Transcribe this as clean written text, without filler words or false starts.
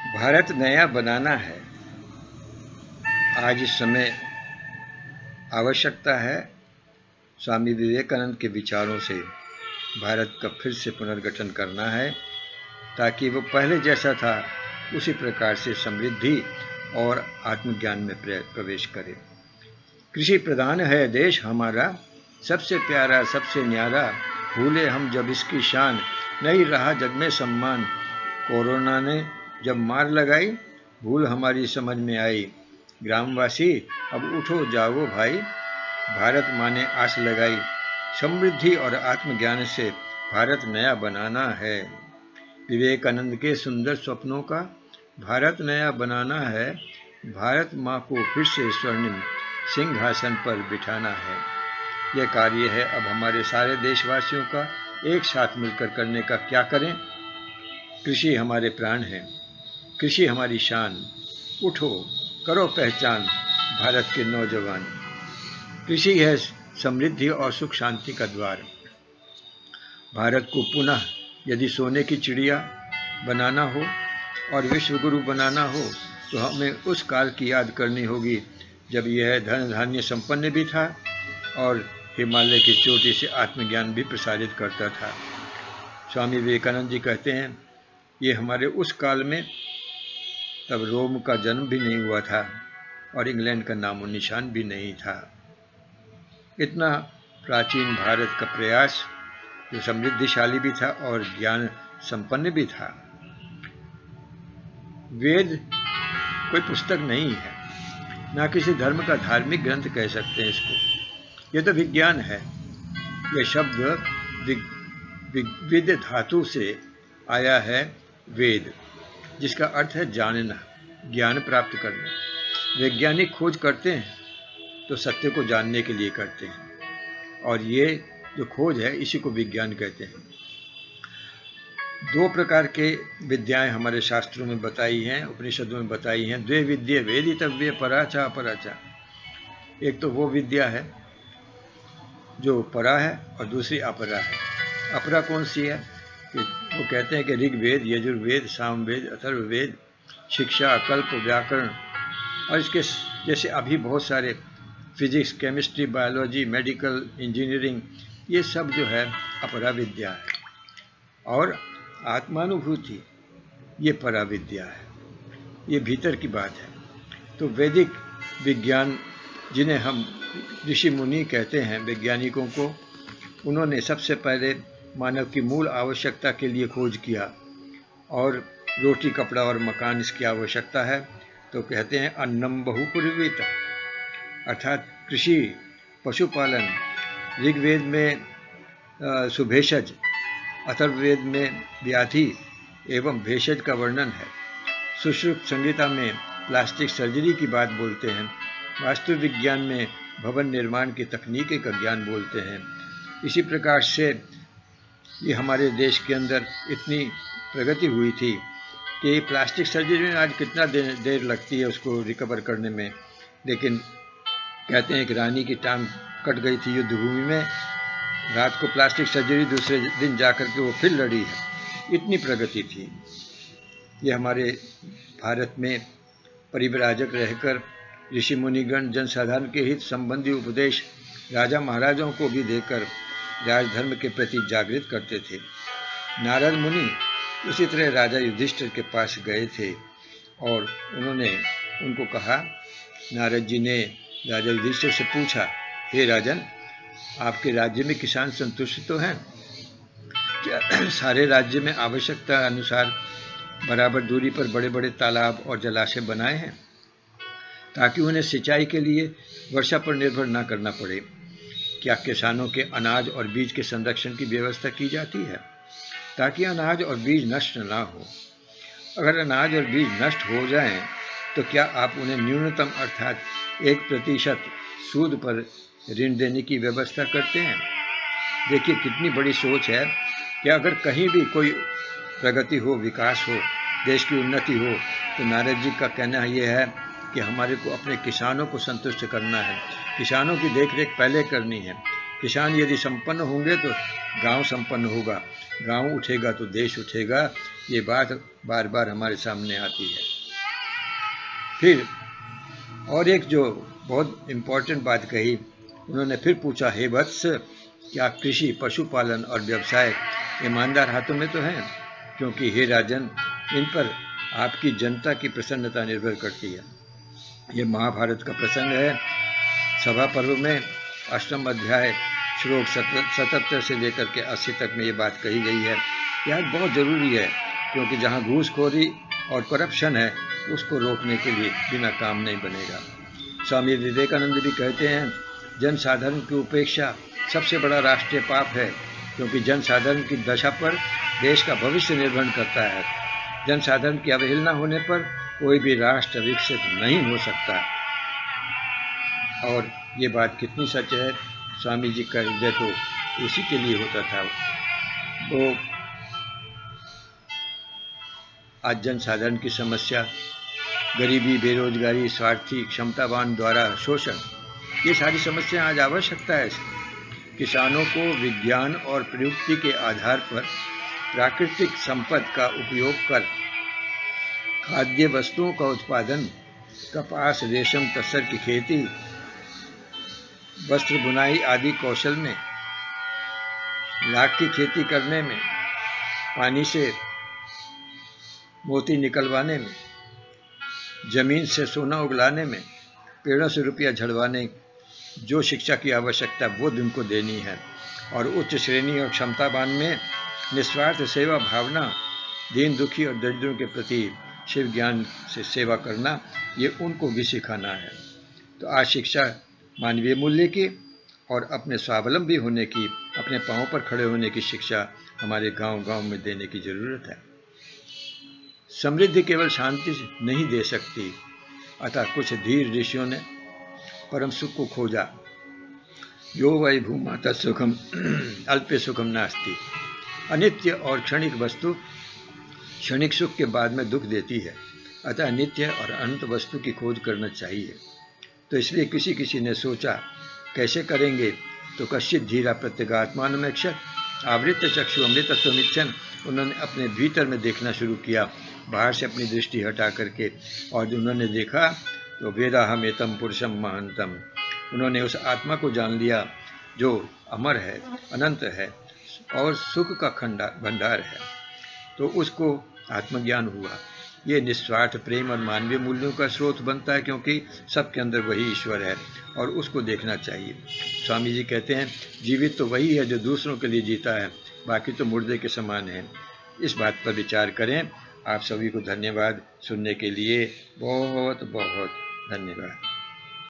भारत नया बनाना है। आज इस समय आवश्यकता है स्वामी विवेकानंद के विचारों से भारत का फिर से पुनर्गठन करना है, ताकि वो पहले जैसा था उसी प्रकार से समृद्धि और आत्मज्ञान में प्रवेश करे। कृषि प्रधान है देश हमारा, सबसे प्यारा सबसे न्यारा, भूले हम जब इसकी शान, नहीं रहा जग में सम्मान। कोरोना ने जब मार लगाई, भूल हमारी समझ में आई। ग्रामवासी अब उठो जागो भाई, भारत माँ ने आस लगाई। समृद्धि और आत्मज्ञान से भारत नया बनाना है। विवेकानंद के सुंदर स्वप्नों का भारत नया बनाना है। भारत माँ को फिर से स्वर्णिम सिंहासन पर बिठाना है। यह कार्य है अब हमारे सारे देशवासियों का। एक साथ मिलकर करने का क्या करें। कृषि हमारे प्राण है, कृषि हमारी शान। उठो करो पहचान भारत के नौजवान। कृषि है समृद्धि और सुख शांति का द्वार। भारत को पुनः यदि सोने की चिड़िया बनाना हो और विश्व गुरु बनाना हो, तो हमें उस काल की याद करनी होगी जब यह धन धान्य संपन्न भी था और हिमालय की चोटी से आत्मज्ञान भी प्रसारित करता था। स्वामी विवेकानंद जी कहते हैं, ये हमारे उस काल में तब रोम का जन्म भी नहीं हुआ था और इंग्लैंड का नामो निशान भी नहीं था। इतना प्राचीन भारत का प्रयास जो समृद्धिशाली भी था और ज्ञान संपन्न भी था। वेद कोई पुस्तक नहीं है, ना किसी धर्म का धार्मिक ग्रंथ कह सकते हैं इसको। यह तो विज्ञान है। यह शब्द विद धातु से आया है वेद, जिसका अर्थ है जानना, ज्ञान प्राप्त करना। वैज्ञानिक खोज करते हैं तो सत्य को जानने के लिए करते हैं, और ये जो खोज है इसी को विज्ञान कहते हैं। दो प्रकार के विद्याएं हमारे शास्त्रों में बताई हैं, उपनिषदों में बताई हैं। द्वे विद्ये वेदितव्ये पराचा अपराचा। एक तो वो विद्या है जो परा है और दूसरी अपरा है। अपरा कौन सी है? कि वो कहते हैं कि ऋग्वेद, यजुर्वेद, सामवेद, अथर्ववेद, शिक्षा, कल्प, व्याकरण और इसके जैसे अभी बहुत सारे physics, chemistry, biology, medical, engineering, ये सब जो है अपरा विद्या है। और आत्मानुभूति ये परा विद्या है, ये भीतर की बात है। तो वैदिक विज्ञान, जिन्हें हम ऋषि मुनि कहते हैं, वैज्ञानिकों को, उन्होंने सबसे पहले मानव की मूल आवश्यकता के लिए खोज किया। और रोटी, कपड़ा और मकान इसकी आवश्यकता है, तो कहते हैं अन्नम बहुपुरवीत, अर्थात कृषि, पशुपालन। ऋग्वेद में सुभेषज, अथर्ववेद में व्याधि एवं भेषज का वर्णन है। सुश्रुत संहिता में प्लास्टिक सर्जरी की बात बोलते हैं। वास्तु विज्ञान में भवन निर्माण की तकनीकी का ज्ञान बोलते हैं। इसी प्रकार से ये हमारे देश के अंदर इतनी प्रगति हुई थी कि प्लास्टिक सर्जरी में आज कितना देर लगती है उसको रिकवर करने में, लेकिन कहते हैं कि रानी की टांग कट गई थी युद्ध भूमि में, रात को प्लास्टिक सर्जरी, दूसरे दिन जाकर के वो फिर लड़ी है। इतनी प्रगति थी। ये हमारे भारत में परिव्राजक रहकर ऋषि मुनिगण जनसाधारण के हित संबंधी उपदेश राजा महाराजाओं को भी देकर राजधर्म के प्रति जागृत करते थे। नारद मुनि उसी तरह राजा युधिष्ठिर के पास गए थे और उन्होंने उनको कहा, नारद जी ने राजा युधिष्ठिर से पूछा, हे राजन, आपके राज्य में किसान संतुष्ट तो हैं? क्या सारे राज्य में आवश्यकता अनुसार बराबर दूरी पर बड़े बड़े तालाब और जलाशय बनाए हैं, ताकि उन्हें सिंचाई के लिए वर्षा पर निर्भर न करना पड़े? क्या किसानों के अनाज और बीज के संरक्षण की व्यवस्था की जाती है, ताकि अनाज और बीज नष्ट ना हो? अगर अनाज और बीज नष्ट हो जाएं, तो क्या आप उन्हें न्यूनतम अर्थात 1% सूद पर ऋण देने की व्यवस्था करते हैं? देखिए कितनी बड़ी सोच है कि अगर कहीं भी कोई प्रगति हो, विकास हो, देश की उन्नति हो, तो नारद जी का कहना यह है कि हमारे को अपने किसानों को संतुष्ट करना है। किसानों की देखरेख पहले करनी है। किसान यदि संपन्न होंगे तो गांव संपन्न होगा, गांव उठेगा तो देश उठेगा, ये बात बार बार हमारे सामने आती है। फिर और एक जो बहुत इम्पोर्टेंट बात कही, उन्होंने फिर पूछा, हे वत्स, क्या कृषि, पशुपालन और व्यवसाय ईमानदार हाथों में तो हैं? क्योंकि हे राजन, इन पर आपकी जनता की प्रसन्नता निर्भर करती है। ये महाभारत का प्रसंग है। सभा पर्व में 8वां अध्याय श्लोक 77 से लेकर के 80 तक में ये बात कही गई है। यह बहुत ज़रूरी है, क्योंकि जहाँ घूसखोरी और करप्शन है, उसको रोकने के लिए बिना काम नहीं बनेगा। स्वामी विवेकानंद भी कहते हैं, जनसाधारण की उपेक्षा सबसे बड़ा राष्ट्रीय पाप है, क्योंकि जनसाधारण की दशा पर देश का भविष्य निर्भर करता है। जनसाधारण की अवहेलना होने पर कोई भी राष्ट्र विकसित नहीं हो सकता। और ये बात कितनी सच है। स्वामी जी का हृदय तो इसी के लिए होता था। वो आज जनसाधारण की समस्या, गरीबी, बेरोजगारी, स्वार्थी, क्षमतावान द्वारा शोषण, ये सारी समस्याएं आज आवश्यकता है। किसानों को विज्ञान और प्रयुक्ति के आधार पर प्राकृतिक संपद का उपयोग कर खाद्य वस्तुओं का उत्पादन, कपास, रेशम, तसर की खेती, वस्त्र बुनाई आदि कौशल में, लाख की खेती करने में, पानी से मोती निकलवाने में, जमीन से सोना उगलाने में, पेड़ों से रुपया झड़वाने, जो शिक्षा की आवश्यकता वो उनको देनी है। और उच्च श्रेणी और क्षमतावान में निस्वार्थ सेवा भावना, दीन दुखी और दरिद्रों के प्रति शिव ज्ञान से सेवा करना, ये उनको भी सिखाना है। तो आज शिक्षा मानवीय मूल्य की और अपने स्वावलंबी होने की, अपने पांवों पर खड़े होने की शिक्षा हमारे गांव-गांव में देने की जरूरत है। समृद्धि केवल शांति नहीं दे सकती, अतः कुछ धीर ऋषियों ने परम सुख को खोजा। यो वै भूमा तत्सुखम अल्पे सुखम नास्ति। अनित्य और क्षणिक वस्तु क्षणिक सुख के बाद में दुख देती है, अतः नित्य और अनंत वस्तु की खोज करना चाहिए। तो इसलिए किसी किसी ने सोचा, कैसे करेंगे? तो कश्चित धीरा प्रत्यगात्मानमेक्षत आवृत्त चक्षु अमृतत्वमिच्छन्। उन्होंने अपने भीतर में देखना शुरू किया, बाहर से अपनी दृष्टि हटा करके, और जो उन्होंने देखा तो वेदाहमेतम पुरुषम महंतम। उन्होंने उस आत्मा को जान लिया जो अमर है, अनंत है और सुख का भंडार है। तो उसको आत्मज्ञान हुआ। ये निस्वार्थ प्रेम और मानवीय मूल्यों का स्रोत बनता है, क्योंकि सबके अंदर वही ईश्वर है और उसको देखना चाहिए। स्वामी जी कहते हैं, जीवित तो वही है जो दूसरों के लिए जीता है, बाकी तो मुर्दे के समान है। इस बात पर विचार करें। आप सभी को धन्यवाद सुनने के लिए, बहुत बहुत धन्यवाद।